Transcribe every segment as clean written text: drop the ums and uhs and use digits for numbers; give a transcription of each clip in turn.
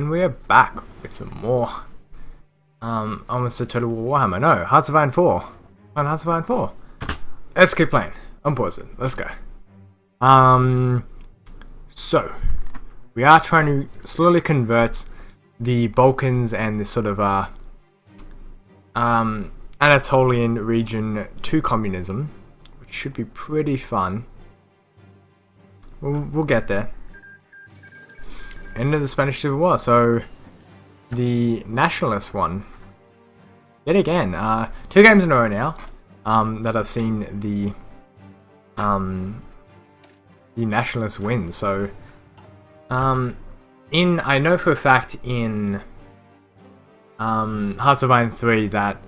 And we are back with some more. Almost a Total War Warhammer. No, Hearts of Iron 4. On Hearts of Iron 4. Let's keep playing. Unpause it. Let's go. So we are trying to slowly convert the Balkans and this sort of Anatolian region to communism, which should be pretty fun. We'll get there. End of the Spanish Civil War. So the nationalist one, yet again, 2 games in a row now that I've seen the nationalist win. So I know for a fact in Hearts of Iron 3 that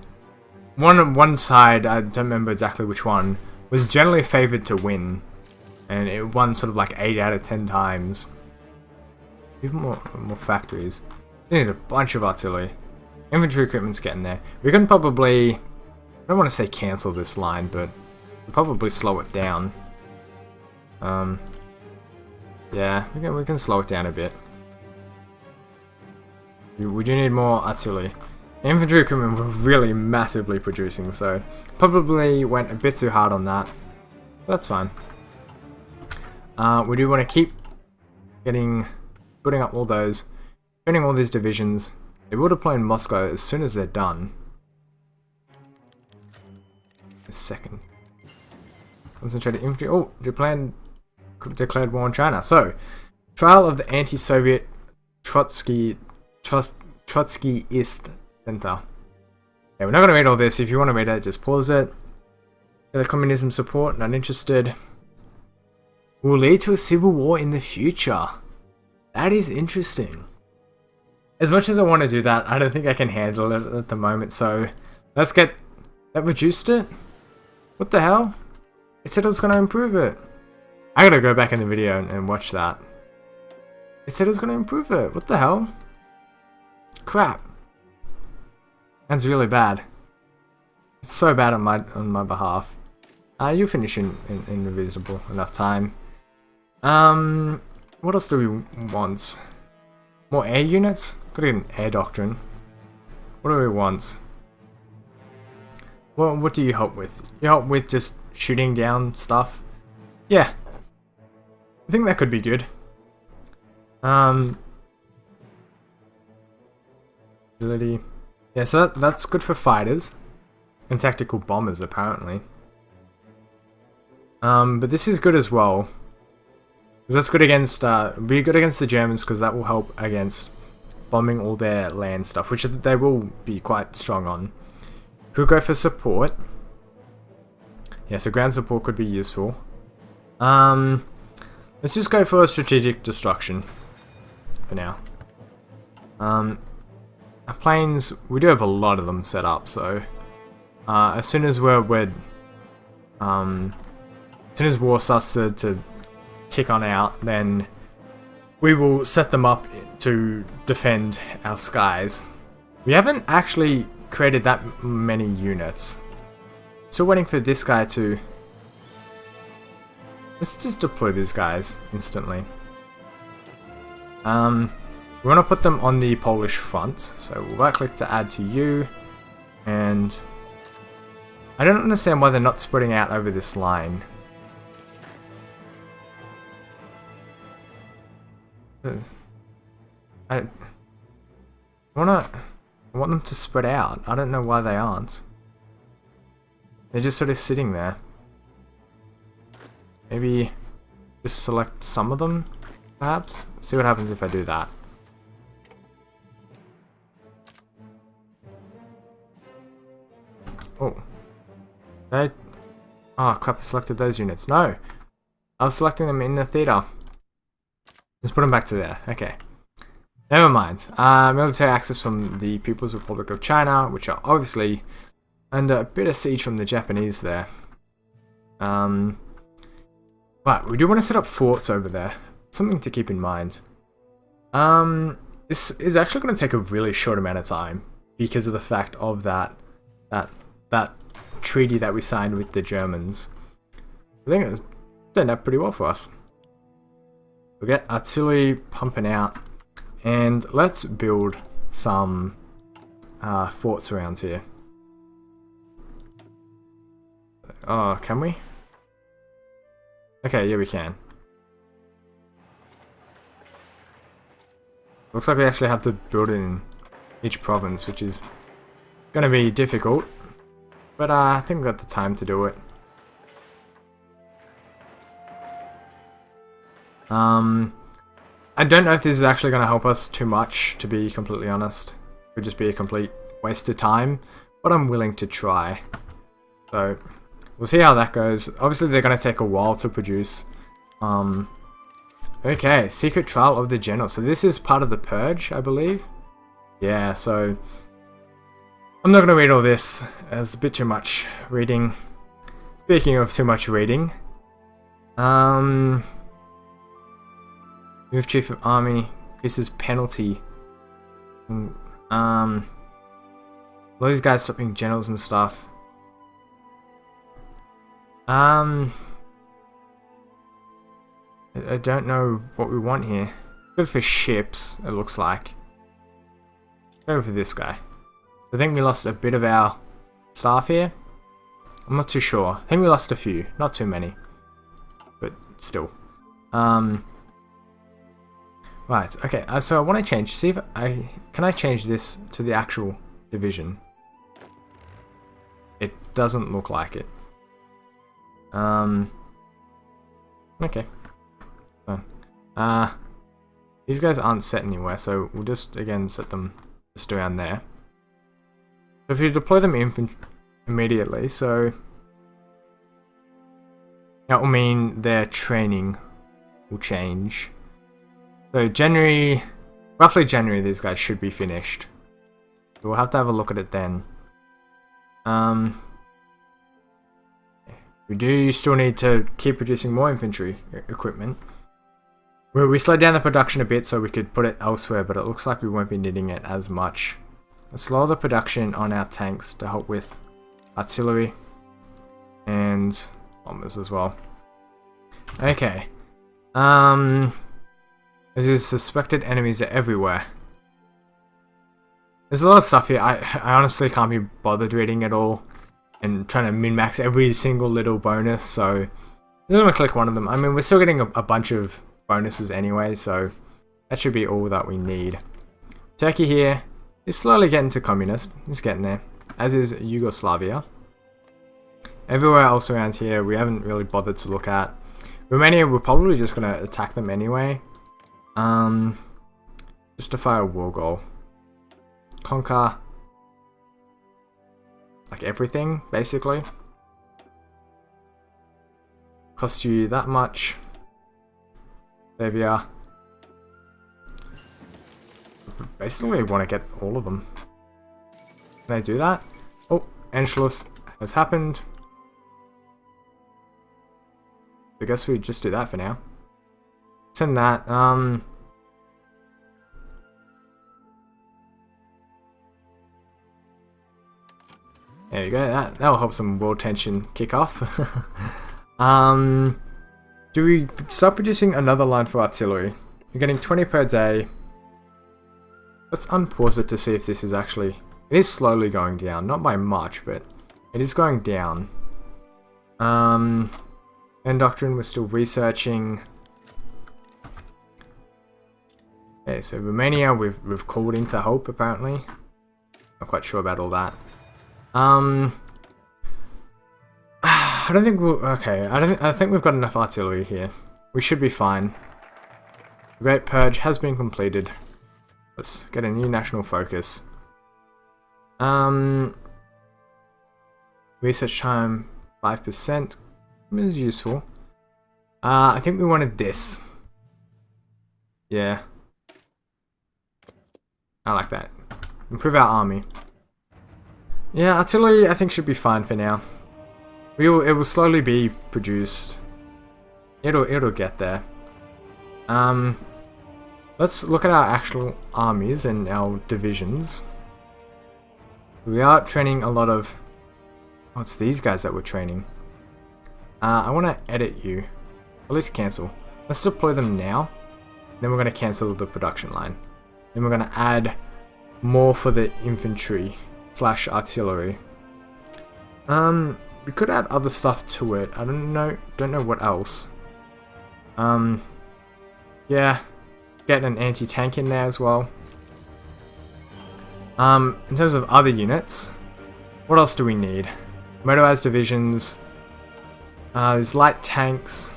one side, I don't remember exactly which one, was generally favored to win, and it won sort of like 8 out of 10 times. Even more factories. We need a bunch of artillery. Infantry equipment's getting there. We can probably, I don't want to say cancel this line, but we'll probably slow it down. Yeah, we can slow it down a bit. We do need more artillery. Infantry equipment we're really massively producing, so probably went a bit too hard on that. That's fine. We do want to keep putting up all those, turning all these divisions. They will deploy in Moscow as soon as they're done. A second. Concentrated infantry. Oh, Japan declared war on China. So, trial of the anti-Soviet Trotskyist Center. Yeah, we're not going to read all this. If you want to read it, just pause it. Communism support, not interested. Will lead to a civil war in the future. That is interesting. As much as I want to do that, I don't think I can handle it at the moment, so let's get... That reduced it? What the hell? It said it was going to improve it. I gotta go back in the video and watch that. It said it was going to improve it. What the hell? Crap. That's really bad. It's so bad on my behalf. You'll finish in a reasonable enough time. What else do we want? More air units? Gotta get an air doctrine. What do we want? Well, what do you help with? You help with just shooting down stuff? Yeah. I think that could be good. Ability. Yeah, so that's good for fighters. And tactical bombers, apparently. But this is good as well. That's good against, be good against the Germans, because that will help against bombing all their land stuff, which they will be quite strong on. Could go for support. Yeah, so ground support could be useful. Let's just go for strategic destruction for now. Our planes, we do have a lot of them set up, so as soon as as soon as war starts to kick on out, then we will set them up to defend our skies. We haven't actually created that many units. Still waiting for this guy to... Let's just deploy these guys instantly. We want to put them on the Polish front, so we'll right click to add to you, and I don't understand why they're not spreading out over this line. I want them to spread out. I don't know why they aren't. They're just sort of sitting there. Maybe just select some of them, perhaps? See what happens if I do that. Oh. Oh crap, I selected those units. No! I was selecting them in the theater. Let's put them back to there. Okay. Never mind. Military access from the People's Republic of China, which are obviously under a bit of siege from the Japanese there. But we do want to set up forts over there. Something to keep in mind. This is actually going to take a really short amount of time because of the fact of that treaty that we signed with the Germans. I think it's turned out pretty well for us. We'll get artillery pumping out And let's build some forts around here. Oh, can we? Okay, yeah, we can. Looks like we actually have to build it in each province, which is gonna be difficult. But I think we've got the time to do it. I don't know if this is actually gonna help us too much, to be completely honest. It would just be a complete waste of time, but I'm willing to try. So, we'll see how that goes. Obviously, they're gonna take a while to produce. Okay, Secret Trial of the General. So this is part of the Purge, I believe. Yeah, so I'm not going to read all this. It's a bit too much reading. Speaking of too much reading. Move Chief of Army. Increases penalty. All these guys stopping generals and stuff. I don't know what we want here. Good for ships, it looks like. Go for this guy. I think we lost a bit of our staff here. I'm not too sure. I think we lost a few, not too many. But still. Right, okay, so I want to change, see if can I change this to the actual division? It doesn't look like it. Okay. These guys aren't set anywhere, so we'll just again set them just around there. So if you deploy them immediately, so that will mean their training will change. So January, roughly January, these guys should be finished. So we'll have to have a look at it then. We do still need to keep producing more infantry equipment. We slowed down the production a bit so we could put it elsewhere, but it looks like we won't be needing it as much. Let's lower the production on our tanks to help with artillery and bombers as well. Okay. There's suspected enemies are everywhere. There's a lot of stuff here. I honestly can't be bothered reading it all and trying to min-max every single little bonus, so I'm just going to click one of them. I mean, we're still getting a bunch of bonuses anyway, so that should be all that we need. Turkey here is slowly getting to communist. It's getting there, as is Yugoslavia. Everywhere else around here we haven't really bothered to look at. Romania, we're probably just going to attack them anyway. Justify a war goal. Conquer like everything, basically. Cost you that much. Serbia. Basically want to get all of them. Can I do that? Oh, Anschluss has happened. I guess we just do that for now. Send that. There you go. That'll help some world tension kick off. Do we start producing another line for artillery? You're getting 20 per day. Let's unpause it to see if this is actually... It is slowly going down. Not by much, but it is going down. And Doctrine, we're still researching. Okay, so Romania, we've called into hope, apparently. Not quite sure about all that. I don't think we'll... Okay, I think we've got enough artillery here. We should be fine. The Great Purge has been completed. Let's get a new national focus. Research time 5%. Is useful. I think we wanted this. Yeah. I like that. Improve our army. Yeah, artillery I think should be fine for now. It will slowly be produced. It'll get there. Let's look at our actual armies and our divisions. We are training a lot of... Oh, it's these guys that we're training. I want to edit you. At least cancel. Let's deploy them now. Then we're going to cancel the production line. Then we're gonna add more for the infantry / artillery. We could add other stuff to it. I don't know what else. Yeah, get an anti-tank in there as well. In terms of other units, what else do we need? Motorized divisions. There's light tanks.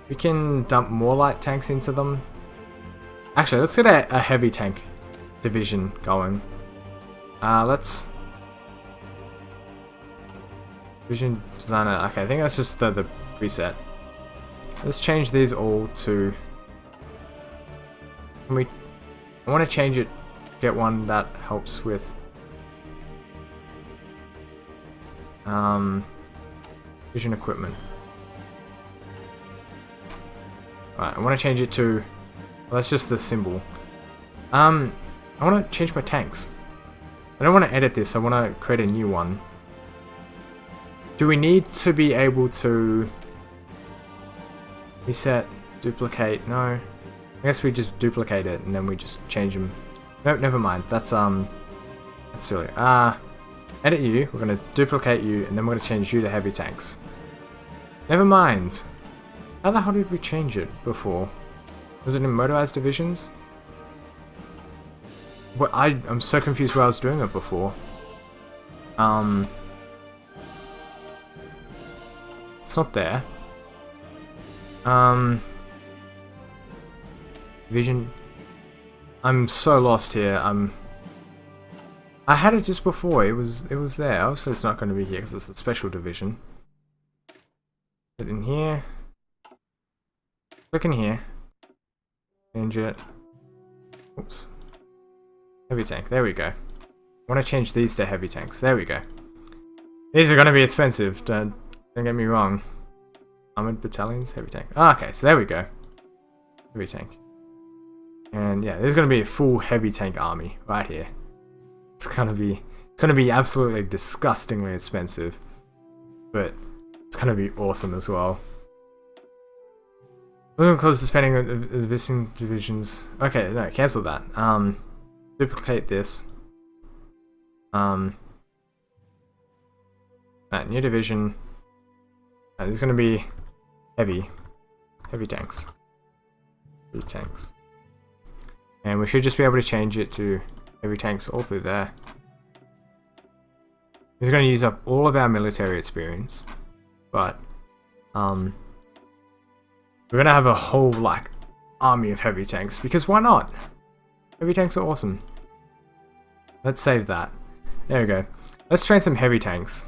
We can dump more light tanks into them. Actually, let's get a heavy tank division going. Let's... Division designer. Okay, I think that's just the preset. Let's change these all to... Can we... I want to change it. Get one that helps with... Vision equipment. Right, I want to change it to... Well, that's just the symbol. I want to change my tanks. I don't want to edit this, I want to create a new one. Do we need to be able to... Reset, duplicate, no. I guess we just duplicate it and then we just change them. Nope, never mind, that's silly. Edit you, we're going to duplicate you, and then we're going to change you to heavy tanks. Never mind. How the hell did we change it before? Was it in motorized divisions? What, I'm so confused where I was doing it before. It's not there. Vision. I'm so lost here. I had it just before. It was there. Obviously, it's not going to be here because it's a special division. Put it in here. Click in here. Change it. Oops. Heavy tank. There we go. I want to change these to heavy tanks. There we go. These are going to be expensive. Don't get me wrong. Armored battalions, heavy tank. Ah, okay, so there we go. Heavy tank. And yeah, there's going to be a full heavy tank army right here. It's going to be absolutely disgustingly expensive, but it's going to be awesome as well. We're going to cause the spending of existing divisions. Okay, no, cancel that. Duplicate this. Right, new division. Right, there's going to be heavy tanks. Heavy tanks. And we should just be able to change it to heavy tanks all through there. It's going to use up all of our military experience, but we're going to have a whole like army of heavy tanks because why not? Heavy tanks are awesome. Let's save that. There we go. Let's train some heavy tanks.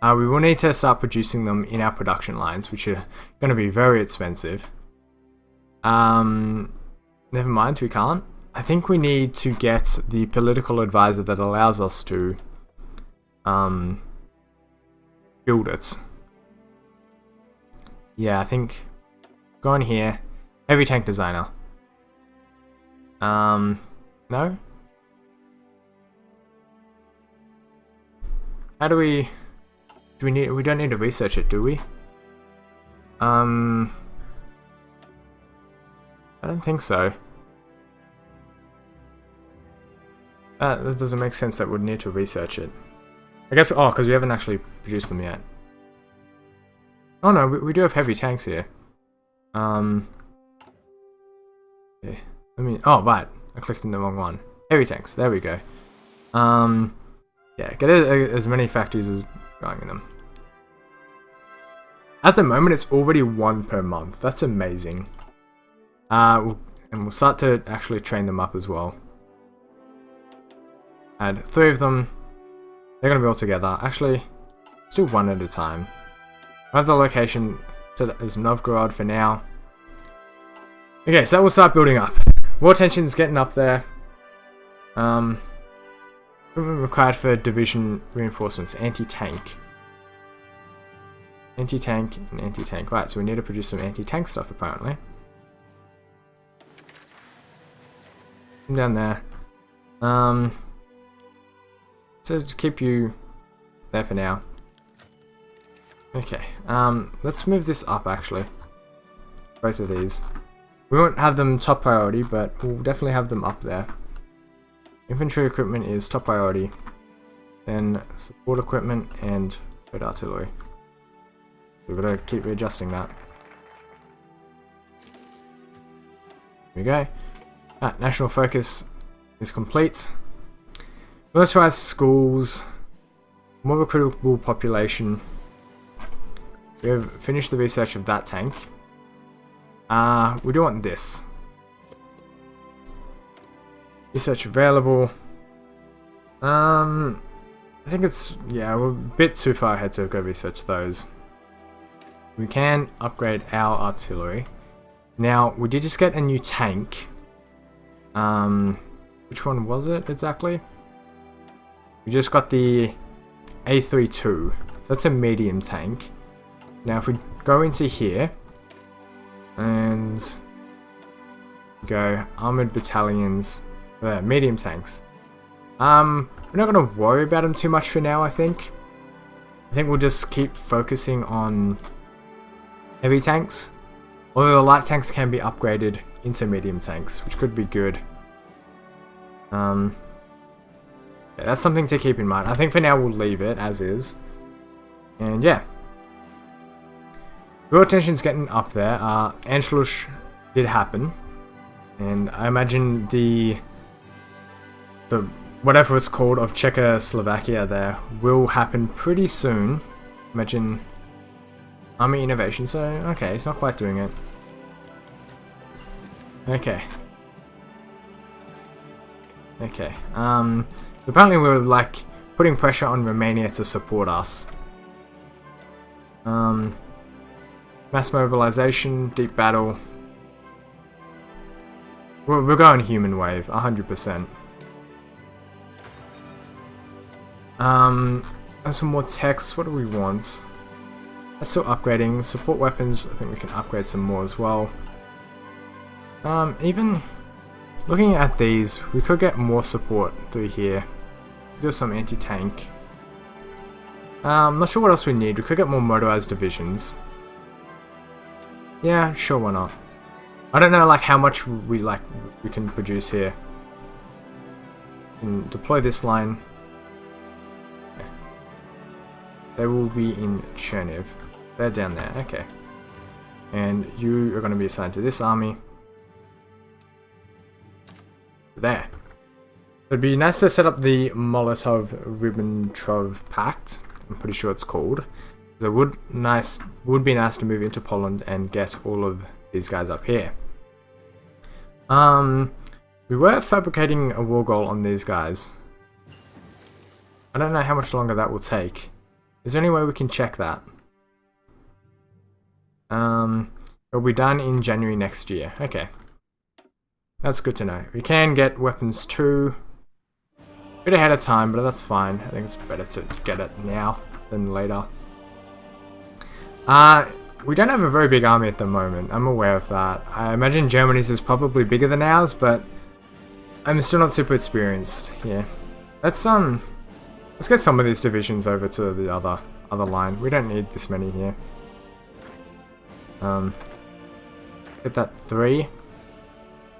We will need to start producing them in our production lines, which are going to be very expensive. Never mind, we can't. I think we need to get the political advisor that allows us to build it. Yeah, I think go in here. Heavy tank designer. No? How do we... we don't need to research it, do we? I don't think so. That doesn't make sense that we'd need to research it. I guess, oh, because we haven't actually produced them yet. Oh no, we do have heavy tanks here. Yeah, oh, right. I clicked in the wrong one. Heavy tanks, there we go. Yeah, get as many factories as going in them. At the moment, it's already 1 per month. That's amazing. And we'll start to actually train them up as well. Add 3 of them. They're going to be all together. Actually, let's do 1 at a time. I have the location as Novgorod for now. Okay, so we'll start building up. War tension's getting up there. Required for division reinforcements. Anti-tank. Anti-tank and anti-tank. Right, so we need to produce some anti-tank stuff apparently. Come down there. So to keep you there for now. Okay, let's move this up actually. Both of these. We won't have them top priority, but we'll definitely have them up there. Infantry equipment is top priority. Then support equipment and light artillery. We've got to keep readjusting that. Here we go. National focus is complete. Militarized schools. More recruitable population. We have finished the research of that tank. We do want this. Research available. I think it's, yeah, we're a bit too far ahead to go research those. We can upgrade our artillery. Now, we did just get a new tank. Which one was it exactly? We just got the A32. So that's a medium tank. Now, if we go into here and go armored battalions, medium tanks. We're not going to worry about them too much for now, I think. I think we'll just keep focusing on heavy tanks. Although the light tanks can be upgraded into medium tanks, which could be good. Yeah, that's something to keep in mind. I think for now we'll leave it as is. And yeah. Real tension's getting up there. Anschluss did happen. And I imagine the whatever it's called of Czechoslovakia there will happen pretty soon. Imagine army innovation. So okay, it's not quite doing it. Okay. Okay. Apparently we're like putting pressure on Romania to support us. Mass mobilization, deep battle. We're going human wave, 100%. And some more techs. What do we want? That's still upgrading. Support weapons, I think we can upgrade some more as well. Even looking at these, we could get more support through here. Do some anti-tank. I'm not sure what else we need. We could get more motorized divisions. Yeah, sure, why not? I don't know like how much we can produce here. And deploy this line. Yeah. They will be in Cherniv. They're down there, okay. And you are going to be assigned to this army. There. It'd be nice to set up the Molotov-Ribbentrop Pact. I'm pretty sure it's called. So would be nice to move into Poland and get all of these guys up here. We were fabricating a war goal on these guys. I don't know how much longer that will take. Is there any way we can check that? It'll be done in January next year. Okay. That's good to know. We can get weapons too. A bit ahead of time, but that's fine. I think it's better to get it now than later. We don't have a very big army at the moment. I'm aware of that. I imagine Germany's is probably bigger than ours, but I'm still not super experienced. Yeah. Let's get some of these divisions over to the other line. We don't need this many here. Get that 3.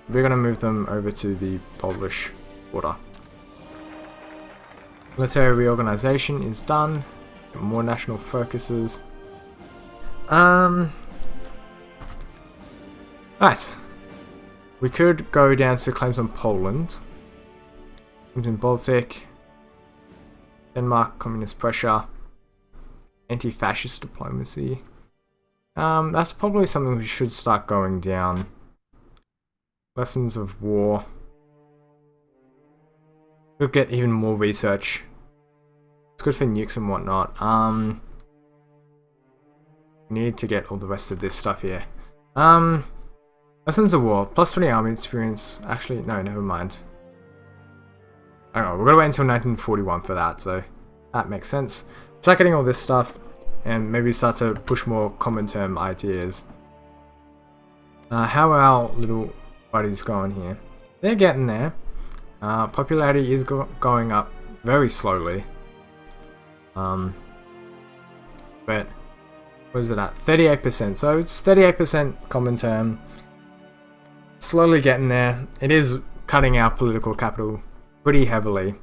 We're gonna move them over to the Polish border. Military reorganization is done. Get more national focuses. Right. We could go down to claims on Poland. Claims in Baltic. Denmark, communist pressure. Anti-fascist diplomacy. That's probably something we should start going down. Lessons of war. We'll get even more research. It's good for nukes and whatnot. Need to get all the rest of this stuff here. Lessons of war. Plus 20 army experience. Actually, no, never mind. Hang on, we're gonna wait until 1941 for that, so that makes sense. Start getting all this stuff, and maybe start to push more common term ideas. How are our little buddies going here? They're getting there. Popularity is going up very slowly. But what is it at? 38%. So it's 38% common term. slowly getting there. It is cutting our political capital pretty heavily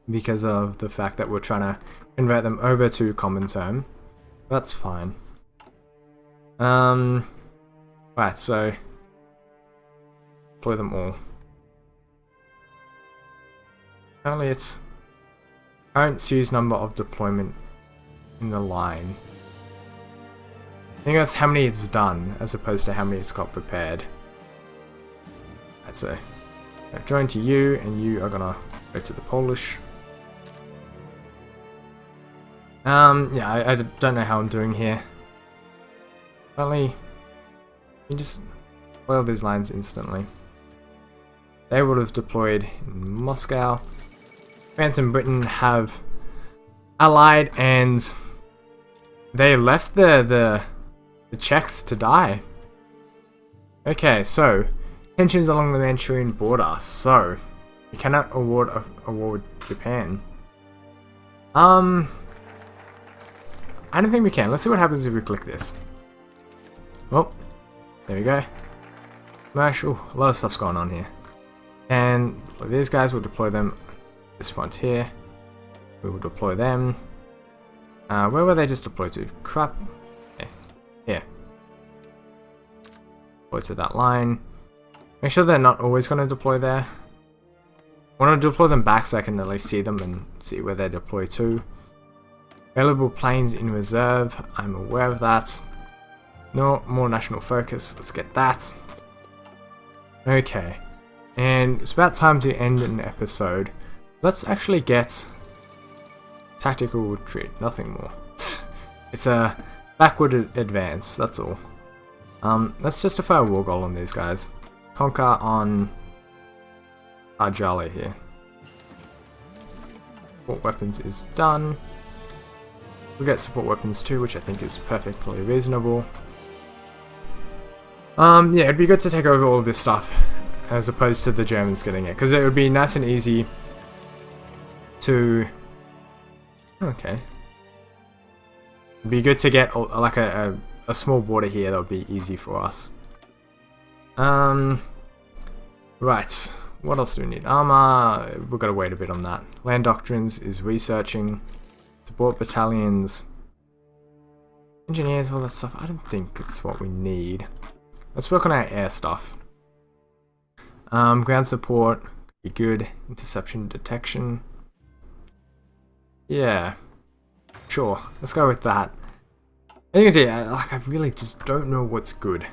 because of the fact that we're trying to convert them over to common term. That's fine. Right, so deploy them all. Apparently it's current series number of deployment in the line. I think that's how many it's done as opposed to how many it's got prepared. Right, so join to you, and you are gonna go to the Polish. Yeah, I don't know how I'm doing here. Apparently, you just boil these lines instantly. They would have deployed in Moscow. France and Britain have allied, and they left the Czechs to die. Okay, so tensions along the Manchurian border. So we cannot award a war with Japan. I don't think we can. Let's see what happens if we click this. Oh, there we go. Smash. Ooh, a lot of stuff's going on here. And these guys will deploy them this frontier. We will deploy them. Where were they just deployed to? Crap. Okay. Here. Deploy to that line. Make sure they're not always going to deploy there. I want to deploy them back so I can at least see them and see where they deploy to. Available planes in reserve. I'm aware of that. No more national focus. Let's get that. Okay. And it's about time to end an episode. Let's actually get tactical retreat. Nothing more. It's a backward advance. That's all. Let's justify a war goal on these guys. Conquer on Arjali here. Support weapons is done. We'll get support weapons too, which I think is perfectly reasonable. Yeah, it'd be good to take over all of this stuff as opposed to the Germans getting it, because it would be nice and easy to... Okay. It'd be good to get like a small border here that would be easy for us. Right. What else do we need? Armor. We've got to wait a bit on that. Land doctrines is researching. Support battalions. Engineers, all that stuff. I don't think it's what we need. Let's work on our air stuff. Ground support. Be good. Interception detection. Yeah. Sure. Let's go with that. I think I really just don't know what's good.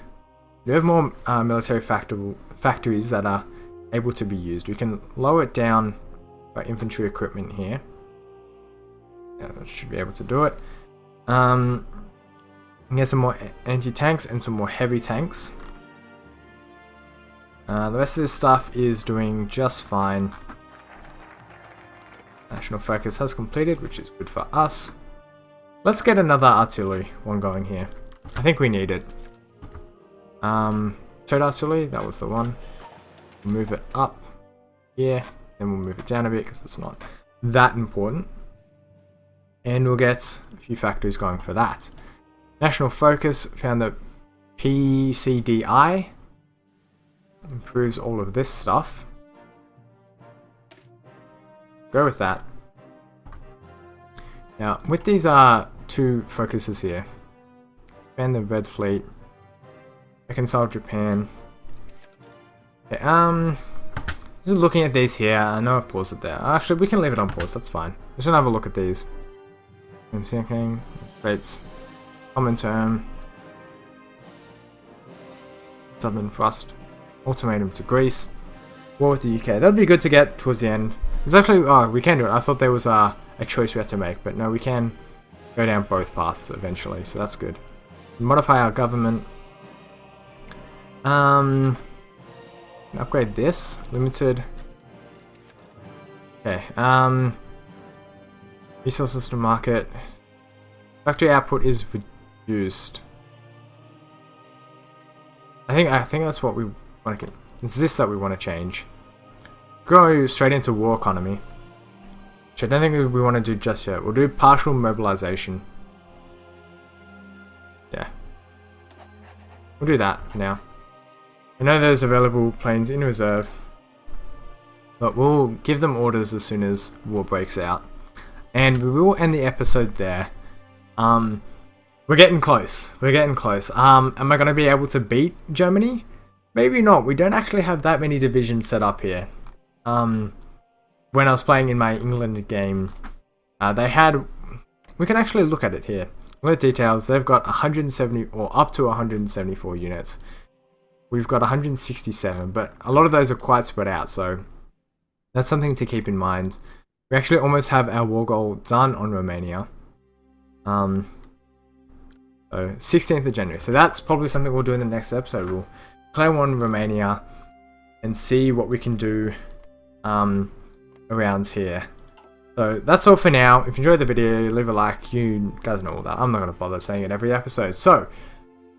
We have more military factories that are able to be used. We can lower it down by infantry equipment here. Yeah, that should be able to do it. Get some more anti-tanks and some more heavy tanks. The rest of this stuff is doing just fine. National focus has completed, which is good for us. Let's get another artillery one going here. I think we need it. Third artillery, that was the one. We'll move it up here, then we'll move it down a bit because it's not that important. And we'll get a few factories going for that. National focus found that PCDI improves all of this stuff. Go with that. Now, with these two focuses here, expand the Red Fleet, reconcile Japan. Okay, just looking at these here, I know I paused it there. Actually, we can leave it on pause, that's fine. Just gonna have a look at these. I'm thinking, rates, common term, Southern Thrust, ultimatum to Greece, war with the UK. That'd be good to get towards the end. It's actually, we can do it. I thought there was a choice we had to make, but no, we can go down both paths eventually, so that's good. Modify our government. Upgrade this. Limited. Okay, resources to market. Factory output is reduced. I think that's what we want to get. It's this that we want to change. Go straight into war economy. Which I don't think we want to do just yet. We'll do partial mobilization. Yeah. We'll do that for now. I know there's available planes in reserve, but we'll give them orders as soon as war breaks out. And we will end the episode there. We're getting close. We're getting close. Am I going to be able to beat Germany? Maybe not. We don't actually have that many divisions set up here. When I was playing in my England game, they had... We can actually look at it here. Look at details. They've got 170 or up to 174 units. We've got 167, but a lot of those are quite spread out, so that's something to keep in mind. We actually almost have our war goal done on Romania. So 16th of January. So that's probably something we'll do in the next episode. We'll declare war on Romania and see what we can do around here. So that's all for now. If you enjoyed the video, leave a like. You guys know all that. I'm not going to bother saying it every episode. So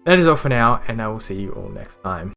that is all for now, and I will see you all next time.